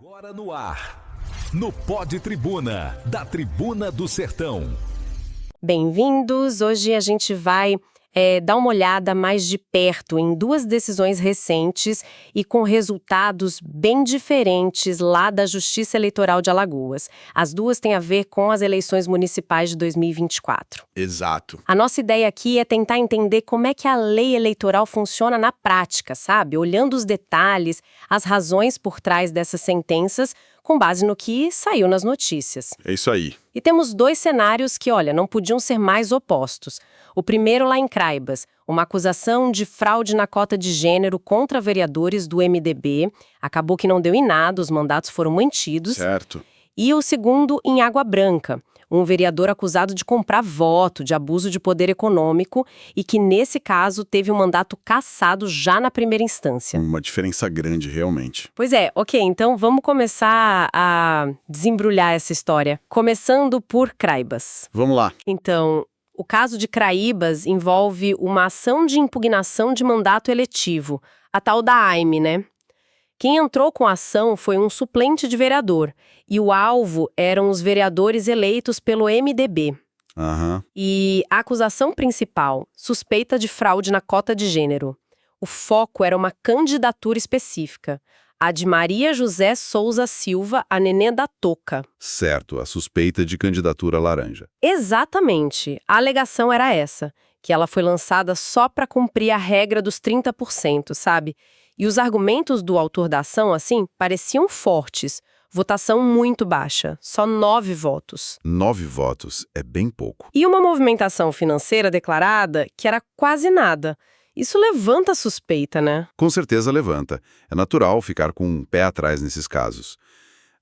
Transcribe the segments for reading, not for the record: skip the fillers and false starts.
Agora no ar, no Pod Tribuna, da Tribuna do Sertão. Bem-vindos! Hoje a gente vai dar uma olhada mais de perto em duas decisões recentes e com resultados bem diferentes lá da Justiça Eleitoral de Alagoas. As duas têm a ver com as eleições municipais de 2024. Exato. A nossa ideia aqui é tentar entender como é que a lei eleitoral funciona na prática, sabe? Olhando os detalhes, as razões por trás dessas sentenças, com base no que saiu nas notícias. É isso aí. E temos dois cenários que, olha, não podiam ser mais opostos. O primeiro lá em Craibas, uma acusação de fraude na cota de gênero contra vereadores do MDB. Acabou que não deu em nada, os mandatos foram mantidos. Certo. E o segundo em Água Branca, um vereador acusado de comprar voto, de abuso de poder econômico e que, nesse caso, teve o mandato cassado já na primeira instância. Uma diferença grande, realmente. Pois é, ok, então vamos começar a desembrulhar essa história. Começando por Craibas. Vamos lá. Então, o caso de Craibas envolve uma ação de impugnação de mandato eletivo, a tal da AIME, né? Quem entrou com a ação foi um suplente de vereador, e o alvo eram os vereadores eleitos pelo MDB. Aham. E a acusação principal, suspeita de fraude na cota de gênero. O foco era uma candidatura específica, a de Maria José Souza Silva, a Nenê da Toca. Certo, a suspeita de candidatura laranja. Exatamente. A alegação era essa, que ela foi lançada só para cumprir a regra dos 30%, sabe? E os argumentos do autor da ação, assim, pareciam fortes. Votação muito baixa, só 9 votos. 9 votos é bem pouco. E uma movimentação financeira declarada que era quase nada. Isso levanta suspeita, né? Com certeza levanta. É natural ficar com um pé atrás nesses casos.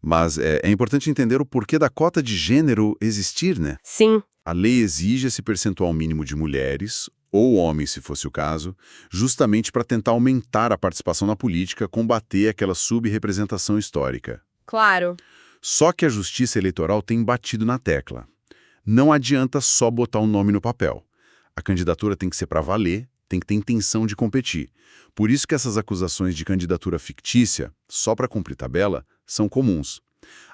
Mas é importante entender o porquê da cota de gênero existir, né? Sim. A lei exige esse percentual mínimo de mulheres, ou homens, se fosse o caso, justamente para tentar aumentar a participação na política, combater aquela subrepresentação histórica. Claro. Só que a Justiça Eleitoral tem batido na tecla. Não adianta só botar um nome no papel. A candidatura tem que ser para valer, tem que ter intenção de competir. Por isso que essas acusações de candidatura fictícia, só para cumprir tabela, são comuns.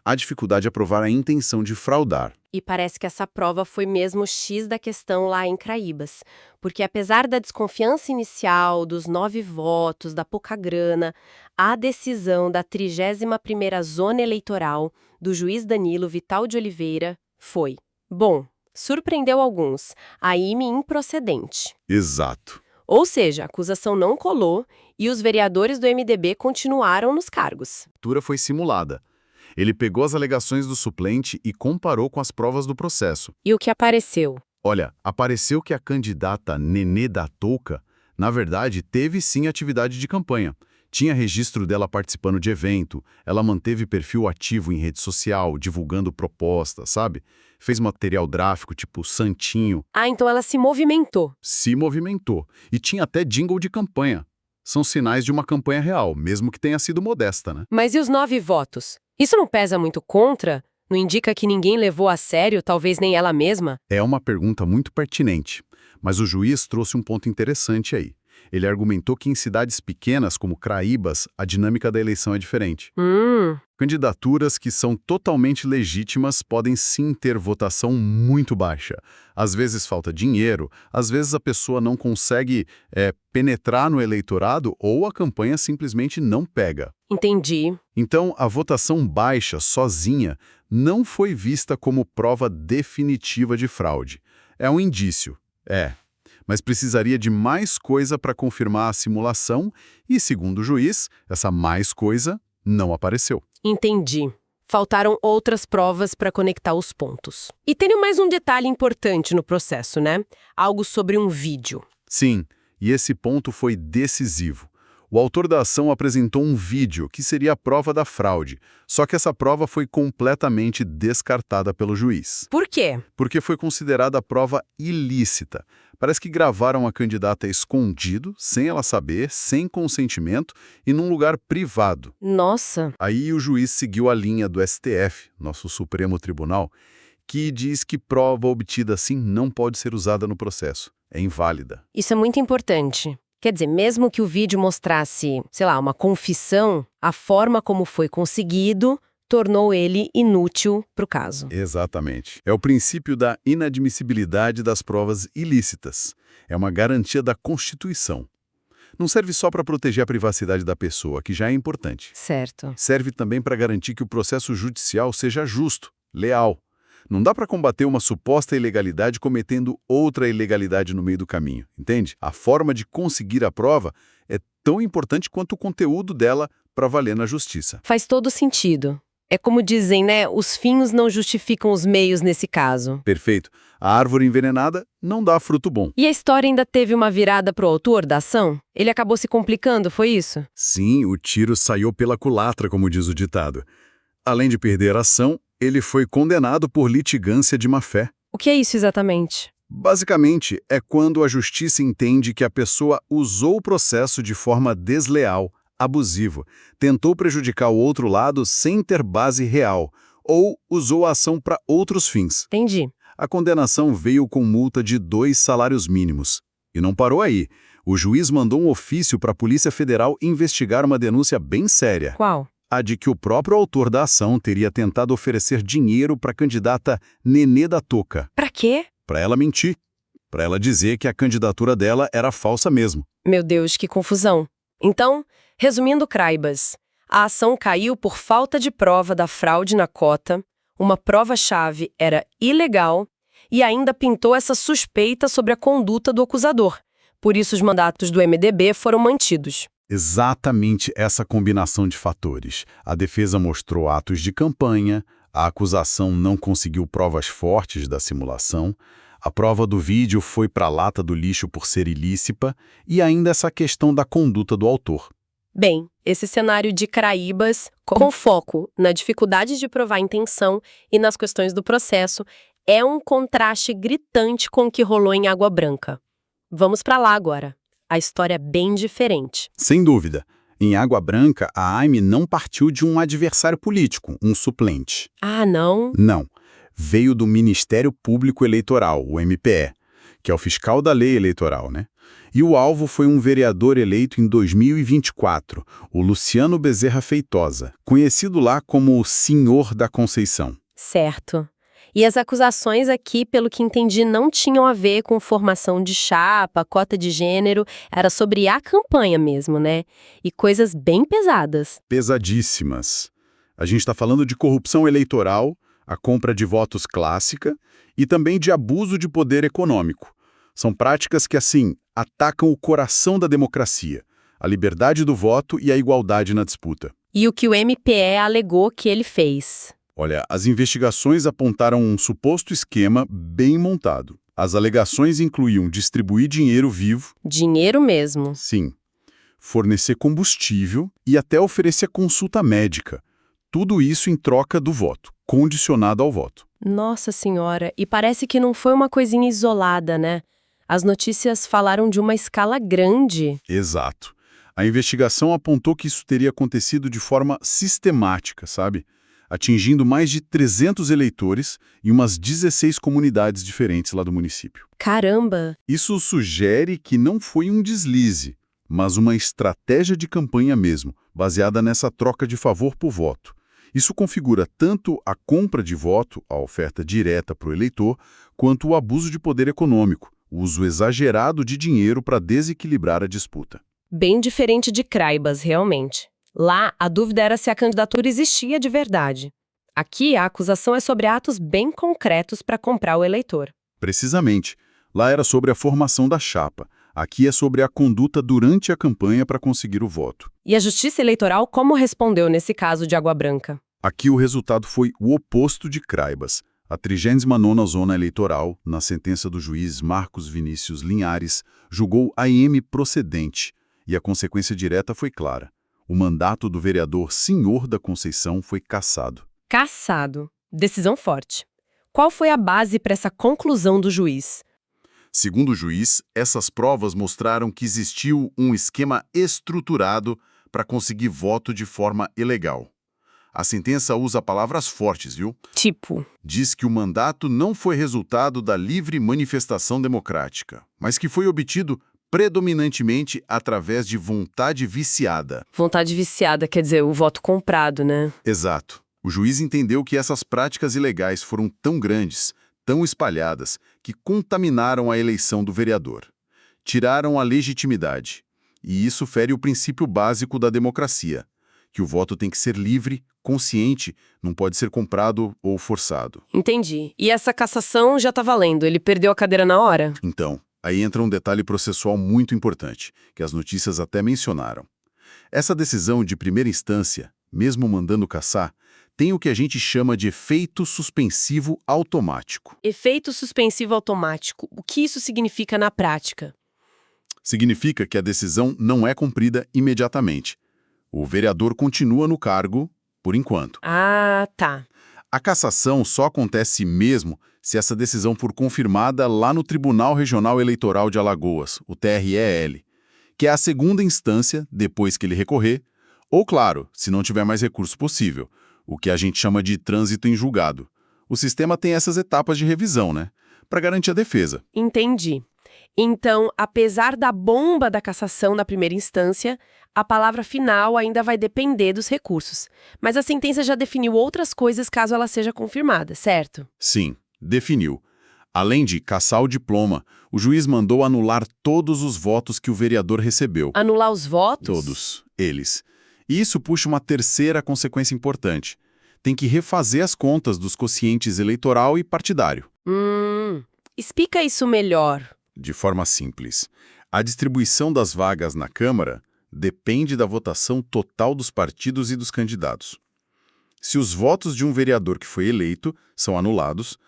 A dificuldade é provar a intenção de fraudar. E parece que essa prova foi mesmo o X da questão lá em Craibas. Porque apesar da desconfiança inicial, dos 9 votos, da pouca grana, a decisão da 31ª Zona Eleitoral, do juiz Danilo Vital de Oliveira, foi: bom, surpreendeu alguns, a IME improcedente. Exato. Ou seja, a acusação não colou e os vereadores do MDB continuaram nos cargos. A leitura foi simulada. Ele pegou as alegações do suplente e comparou com as provas do processo. E o que apareceu? Olha, apareceu que a candidata Nenê da Toca, na verdade, teve sim atividade de campanha. Tinha registro dela participando de evento, ela manteve perfil ativo em rede social, divulgando propostas, sabe? Fez material gráfico tipo santinho. Ah, então ela se movimentou. Se movimentou. E tinha até jingle de campanha. São sinais de uma campanha real, mesmo que tenha sido modesta, né? Mas e os 9 votos? Isso não pesa muito contra? Não indica que ninguém levou a sério, talvez nem ela mesma? É uma pergunta muito pertinente, mas o juiz trouxe um ponto interessante aí. Ele argumentou que em cidades pequenas, como Craibas, a dinâmica da eleição é diferente. Candidaturas que são totalmente legítimas podem sim ter votação muito baixa. Às vezes falta dinheiro, às vezes a pessoa não consegue penetrar no eleitorado ou a campanha simplesmente não pega. Entendi. Então, a votação baixa, sozinha, não foi vista como prova definitiva de fraude. É um indício, mas precisaria de mais coisa para confirmar a simulação e, segundo o juiz, essa mais coisa não apareceu. Entendi. Faltaram outras provas para conectar os pontos. E tem mais um detalhe importante no processo, né? Algo sobre um vídeo. Sim, e esse ponto foi decisivo. O autor da ação apresentou um vídeo que seria a prova da fraude, só que essa prova foi completamente descartada pelo juiz. Por quê? Porque foi considerada prova ilícita. Parece que gravaram a candidata escondido, sem ela saber, sem consentimento e num lugar privado. Nossa. Aí o juiz seguiu a linha do STF, nosso Supremo Tribunal, que diz que prova obtida assim não pode ser usada no processo. É inválida. Isso é muito importante. Quer dizer, mesmo que o vídeo mostrasse, sei lá, uma confissão, a forma como foi conseguido tornou ele inútil para o caso. Exatamente. É o princípio da inadmissibilidade das provas ilícitas. É uma garantia da Constituição. Não serve só para proteger a privacidade da pessoa, que já é importante. Certo. Serve também para garantir que o processo judicial seja justo, leal. Não dá para combater uma suposta ilegalidade cometendo outra ilegalidade no meio do caminho, entende? A forma de conseguir a prova é tão importante quanto o conteúdo dela para valer na justiça. Faz todo sentido. É como dizem, né? Os fins não justificam os meios nesse caso. Perfeito. A árvore envenenada não dá fruto bom. E a história ainda teve uma virada pro autor da ação? Ele acabou se complicando, foi isso? Sim, o tiro saiu pela culatra, como diz o ditado. Além de perder a ação, ele foi condenado por litigância de má-fé. O que é isso exatamente? Basicamente, é quando a justiça entende que a pessoa usou o processo de forma desleal, abusivo, tentou prejudicar o outro lado sem ter base real, ou usou a ação para outros fins. Entendi. A condenação veio com multa de 2 salários mínimos. E não parou aí. O juiz mandou um ofício para a Polícia Federal investigar uma denúncia bem séria. Qual? A de que o próprio autor da ação teria tentado oferecer dinheiro para a candidata Nenê da Toca. Pra quê? Para ela mentir. Para ela dizer que a candidatura dela era falsa mesmo. Meu Deus, que confusão. Então, resumindo, Craibas, a ação caiu por falta de prova da fraude na cota, uma prova-chave era ilegal e ainda pintou essa suspeita sobre a conduta do acusador. Por isso, os mandatos do MDB foram mantidos. Exatamente essa combinação de fatores. A defesa mostrou atos de campanha, a acusação não conseguiu provas fortes da simulação, a prova do vídeo foi para a lata do lixo por ser ilícita e ainda essa questão da conduta do autor. Bem, esse cenário de Craíbas, com foco na dificuldade de provar a intenção e nas questões do processo, é um contraste gritante com o que rolou em Água Branca. Vamos para lá agora. A história é bem diferente. Sem dúvida. Em Água Branca, a AIME não partiu de um adversário político, um suplente. Ah, não? Não. Veio do Ministério Público Eleitoral, o MPE, que é o fiscal da lei eleitoral, né? E o alvo foi um vereador eleito em 2024, o Luciano Bezerra Feitosa, conhecido lá como o Senhor da Conceição. Certo. E as acusações aqui, pelo que entendi, não tinham a ver com formação de chapa, cota de gênero, era sobre a campanha mesmo, né? E coisas bem pesadas. Pesadíssimas. A gente está falando de corrupção eleitoral, a compra de votos clássica e também de abuso de poder econômico. São práticas que, assim, atacam o coração da democracia, a liberdade do voto e a igualdade na disputa. E o que o MPE alegou que ele fez? Olha, as investigações apontaram um suposto esquema bem montado. As alegações incluíam distribuir dinheiro vivo. Dinheiro mesmo. Sim. Fornecer combustível e até oferecer consulta médica. Tudo isso em troca do voto, condicionado ao voto. Nossa Senhora, e parece que não foi uma coisinha isolada, né? As notícias falaram de uma escala grande. Exato. A investigação apontou que isso teria acontecido de forma sistemática, sabe? Atingindo mais de 300 eleitores em umas 16 comunidades diferentes lá do município. Caramba! Isso sugere que não foi um deslize, mas uma estratégia de campanha mesmo, baseada nessa troca de favor por voto. Isso configura tanto a compra de voto, a oferta direta para o eleitor, quanto o abuso de poder econômico, o uso exagerado de dinheiro para desequilibrar a disputa. Bem diferente de Craibas, realmente. Lá, a dúvida era se a candidatura existia de verdade. Aqui, a acusação é sobre atos bem concretos para comprar o eleitor. Precisamente. Lá era sobre a formação da chapa. Aqui é sobre a conduta durante a campanha para conseguir o voto. E a Justiça Eleitoral como respondeu nesse caso de Água Branca? Aqui o resultado foi o oposto de Craibas. A 39ª Zona Eleitoral, na sentença do juiz Marcos Vinícius Linhares, julgou a IM procedente, e a consequência direta foi clara. O mandato do vereador Senhor da Conceição foi cassado. Cassado. Decisão forte. Qual foi a base para essa conclusão do juiz? Segundo o juiz, essas provas mostraram que existiu um esquema estruturado para conseguir voto de forma ilegal. A sentença usa palavras fortes, viu? Tipo? Diz que o mandato não foi resultado da livre manifestação democrática, mas que foi obtido predominantemente através de vontade viciada. Vontade viciada, quer dizer, o voto comprado, né? Exato. O juiz entendeu que essas práticas ilegais foram tão grandes, tão espalhadas, que contaminaram a eleição do vereador. Tiraram a legitimidade. E isso fere o princípio básico da democracia, que o voto tem que ser livre, consciente, não pode ser comprado ou forçado. Entendi. E essa cassação já tá valendo, ele perdeu a cadeira na hora? Então, aí entra um detalhe processual muito importante, que as notícias até mencionaram. Essa decisão de primeira instância, mesmo mandando cassar, tem o que a gente chama de efeito suspensivo automático. Efeito suspensivo automático. O que isso significa na prática? Significa que a decisão não é cumprida imediatamente. O vereador continua no cargo, por enquanto. Ah, tá. A cassação só acontece mesmo se essa decisão for confirmada lá no Tribunal Regional Eleitoral de Alagoas, o TREL, que é a segunda instância depois que ele recorrer, ou, claro, se não tiver mais recurso possível, o que a gente chama de trânsito em julgado. O sistema tem essas etapas de revisão, né? Para garantir a defesa. Entendi. Então, apesar da bomba da cassação na primeira instância, a palavra final ainda vai depender dos recursos. Mas a sentença já definiu outras coisas caso ela seja confirmada, certo? Sim, definiu. Além de cassar o diploma, o juiz mandou anular todos os votos que o vereador recebeu. Anular os votos? Todos, eles. E isso puxa uma terceira consequência importante. Tem que refazer as contas dos quocientes eleitoral e partidário. Explica isso melhor. De forma simples, a distribuição das vagas na Câmara depende da votação total dos partidos e dos candidatos. Se os votos de um vereador que foi eleito são anulados,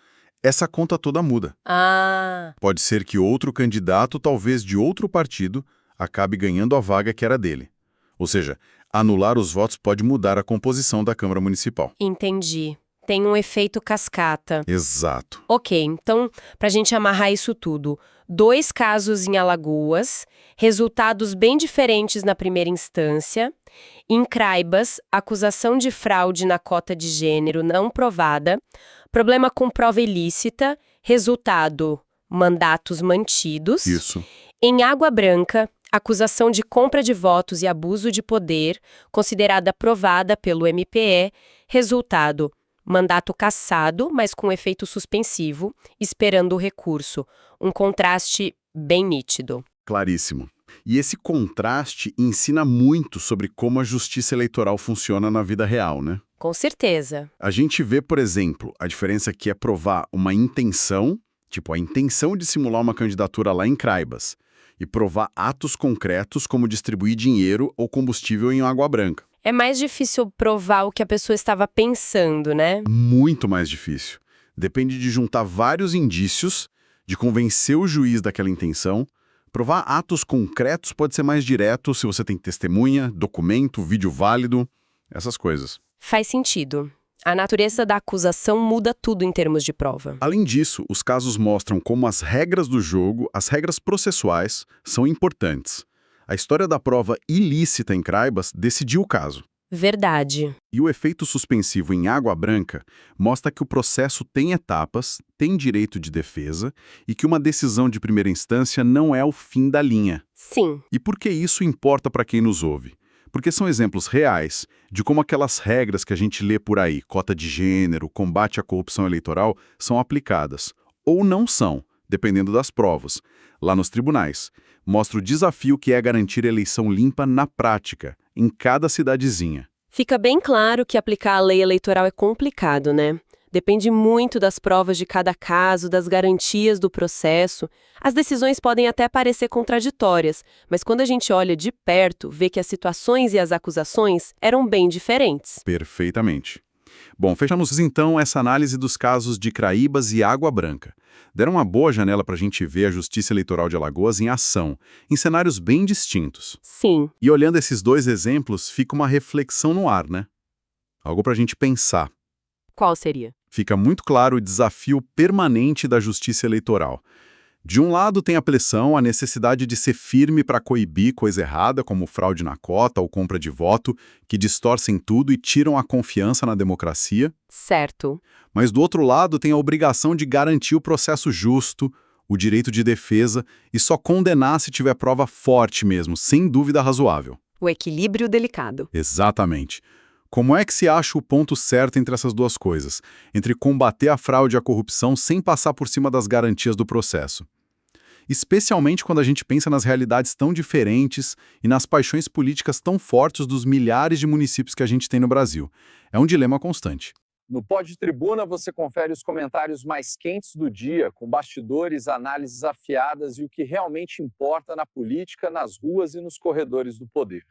essa conta toda muda. Ah, Pode ser que outro candidato, talvez de outro partido, acabe ganhando a vaga que era dele. Ou seja, anular os votos pode mudar a composição da Câmara Municipal. entendi. Tem um efeito cascata. Exato. Ok, então, para a gente amarrar isso tudo, 2 casos em Alagoas, resultados bem diferentes na primeira instância. Em Craibas, acusação de fraude na cota de gênero não provada, problema com prova ilícita, resultado, mandatos mantidos. Isso. Em Água Branca, acusação de compra de votos e abuso de poder, considerada provada pelo MPE, resultado, mandato cassado, mas com efeito suspensivo, esperando o recurso. Um contraste bem nítido. Claríssimo. E esse contraste ensina muito sobre como a justiça eleitoral funciona na vida real, né? Com certeza. A gente vê, por exemplo, a diferença que é provar uma intenção, tipo a intenção de simular uma candidatura lá em Craibas, e provar atos concretos como distribuir dinheiro ou combustível em Água Branca. É mais difícil provar o que a pessoa estava pensando, né? Muito mais difícil. Depende de juntar vários indícios, de convencer o juiz daquela intenção. Provar atos concretos pode ser mais direto se você tem testemunha, documento, vídeo válido, essas coisas. Faz sentido. A natureza da acusação muda tudo em termos de prova. Além disso, os casos mostram como as regras do jogo, as regras processuais, são importantes. A história da prova ilícita em Craibas decidiu o caso. Verdade. E o efeito suspensivo em Água Branca mostra que o processo tem etapas, tem direito de defesa e que uma decisão de primeira instância não é o fim da linha. Sim. E por que isso importa para quem nos ouve? Porque são exemplos reais de como aquelas regras que a gente lê por aí, cota de gênero, combate à corrupção eleitoral, são aplicadas. Ou não são, dependendo das provas. Lá nos tribunais, mostra o desafio que é garantir eleição limpa na prática, em cada cidadezinha. Fica bem claro que aplicar a lei eleitoral é complicado, né? Depende muito das provas de cada caso, das garantias do processo. As decisões podem até parecer contraditórias, mas quando a gente olha de perto, vê que as situações e as acusações eram bem diferentes. Perfeitamente. Bom, fechamos então essa análise dos casos de Craíbas e Água Branca. Deram uma boa janela para a gente ver a Justiça Eleitoral de Alagoas em ação, em cenários bem distintos. Sim. E olhando esses dois exemplos, fica uma reflexão no ar, né? Algo para a gente pensar. Qual seria? Fica muito claro o desafio permanente da justiça eleitoral. De um lado tem a pressão, a necessidade de ser firme para coibir coisa errada, como fraude na cota ou compra de voto, que distorcem tudo e tiram a confiança na democracia. Certo. Mas do outro lado tem a obrigação de garantir o processo justo, o direito de defesa e só condenar se tiver prova forte mesmo, sem dúvida razoável. O equilíbrio delicado. Exatamente. Como é que se acha o ponto certo entre essas duas coisas? Entre combater a fraude e a corrupção sem passar por cima das garantias do processo? Especialmente quando a gente pensa nas realidades tão diferentes e nas paixões políticas tão fortes dos milhares de municípios que a gente tem no Brasil. É um dilema constante. No Pod Tribuna você confere os comentários mais quentes do dia, com bastidores, análises afiadas e o que realmente importa na política, nas ruas e nos corredores do poder.